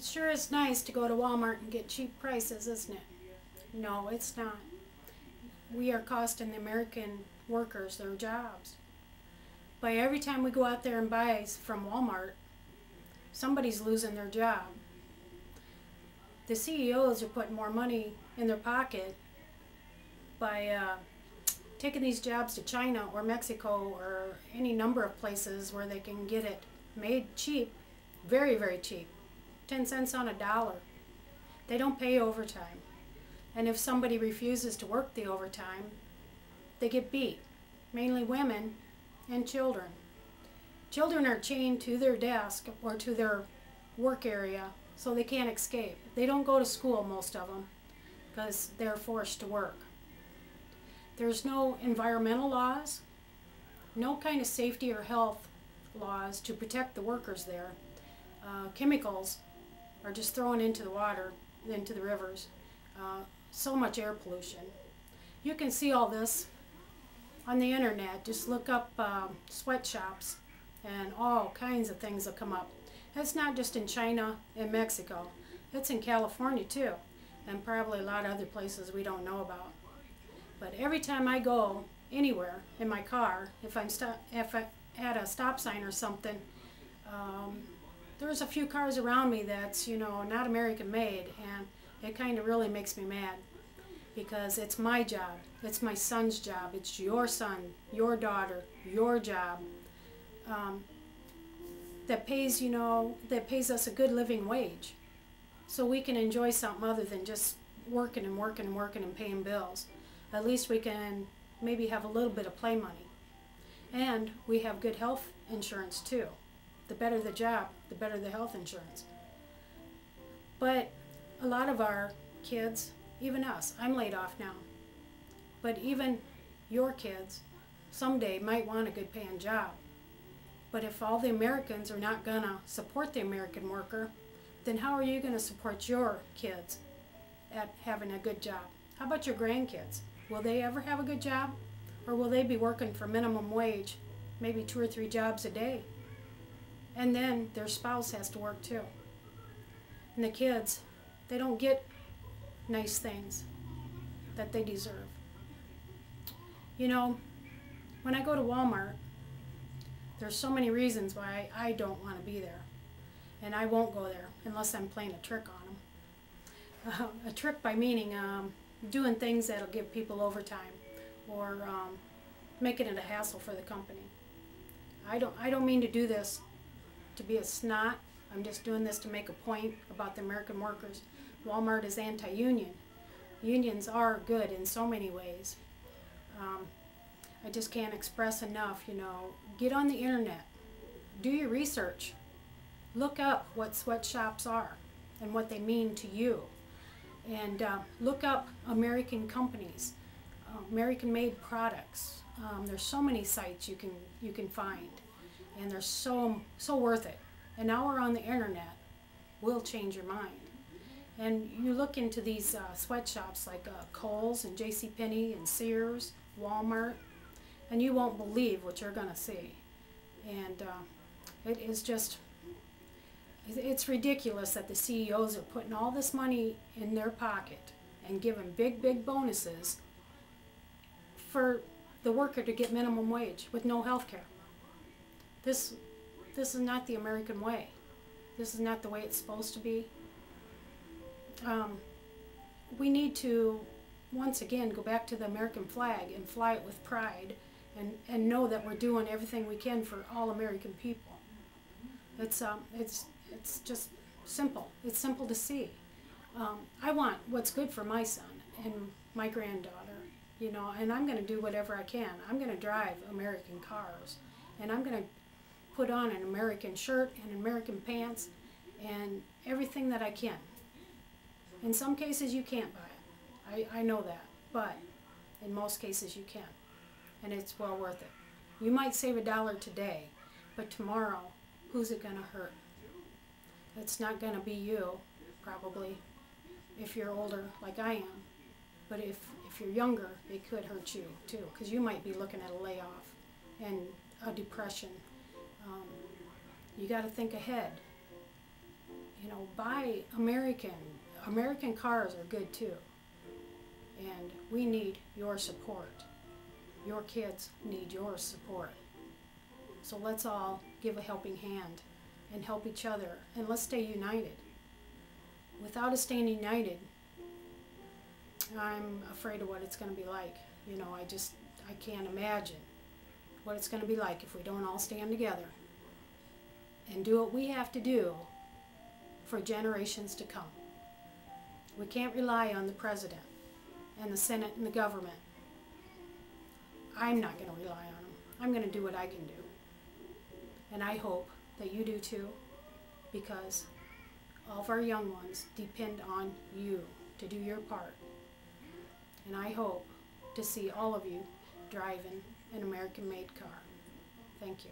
It sure is nice to go to Walmart and get cheap prices, isn't it? No, it's not. We are costing the American workers their jobs. By every time we go out there and buy from Walmart, somebody's losing their job. The CEOs are putting more money in their pocket by taking these jobs to China or Mexico or any number of places where they can get it made cheap, very, very cheap, 10 cents on a dollar. They don't pay overtime. And if somebody refuses to work the overtime, they get beat, mainly women and children. Children are chained to their desk or to their work area so they can't escape. They don't go to school, most of them, because they're forced to work. There's no environmental laws, no kind of safety or health laws to protect the workers there. Chemicals are just thrown into the water, into the rivers. So much air pollution. You can see all this on the internet. Just look up sweatshops and all kinds of things will come up. It's not just in China and Mexico. It's in California too, and probably a lot of other places we don't know about. But every time I go anywhere in my car, if I'm at a stop sign or something, there's a few cars around me that's, you know, not American made, and it kind of really makes me mad, because it's my job, it's my son's job, it's your son, your daughter, your job, that pays, you know, that pays us a good living wage, so we can enjoy something other than just working and working and working and paying bills. At least we can maybe have a little bit of play money, and we have good health insurance too. The better the job, the better the health insurance. But a lot of our kids, even us, I'm laid off now, but even your kids someday might want a good paying job. But if all the Americans are not going to support the American worker, then how are you going to support your kids at having a good job? How about your grandkids? Will they ever have a good job? Or will they be working for minimum wage, maybe 2 or 3 jobs a day? And then their spouse has to work too. And the kids, they don't get nice things that they deserve. You know, when I go to Walmart, there's so many reasons why I don't want to be there. And I won't go there unless I'm playing a trick on them. A trick by meaning doing things that'll give people overtime, or making it a hassle for the company. I don't mean to do this to be a snot. I'm just doing this to make a point about the American workers. Walmart is anti-union. Unions are good in so many ways. I just can't express enough, you know. Get on the internet. Do your research. Look up what sweatshops are and what they mean to you. And look up American companies, American-made products. There's so many sites you can find, and they're so worth it. An hour on the internet will change your mind. And you look into these sweatshops like Kohl's and JCPenney and Sears, Walmart, and you won't believe what you're going to see. And it is just, it's ridiculous that the CEOs are putting all this money in their pocket and giving big, big bonuses for the worker to get minimum wage with no health care. This is not the American way. This is not the way it's supposed to be. We need to, once again, go back to the American flag and fly it with pride, and know that we're doing everything we can for all American people. It's just simple. It's simple to see. I want what's good for my son and my granddaughter, you know, and I'm going to do whatever I can. I'm going to drive American cars, and I'm going to put on an American shirt and American pants and everything that I can. In some cases you can't buy it. I know that, but in most cases you can, and it's well worth it. You might save $1 today, but tomorrow, who's it going to hurt? It's not going to be you, probably, if you're older like I am. But if you're younger, it could hurt you too, because you might be looking at a layoff and a depression. You got to think ahead. you know, buy American. American cars are good too. And we need your support. Your kids need your support. So let's all give a helping hand and help each other, and let's stay united. Without us staying united, I'm afraid of what it's going to be like. You know, I can't imagine what it's going to be like if we don't all stand together and do what we have to do for generations to come. We can't rely on the president and the Senate and the government. I'm not going to rely on them. I'm going to do what I can do. And I hope that you do too, because all of our young ones depend on you to do your part. And I hope to see all of you driving an American-made car. Thank you.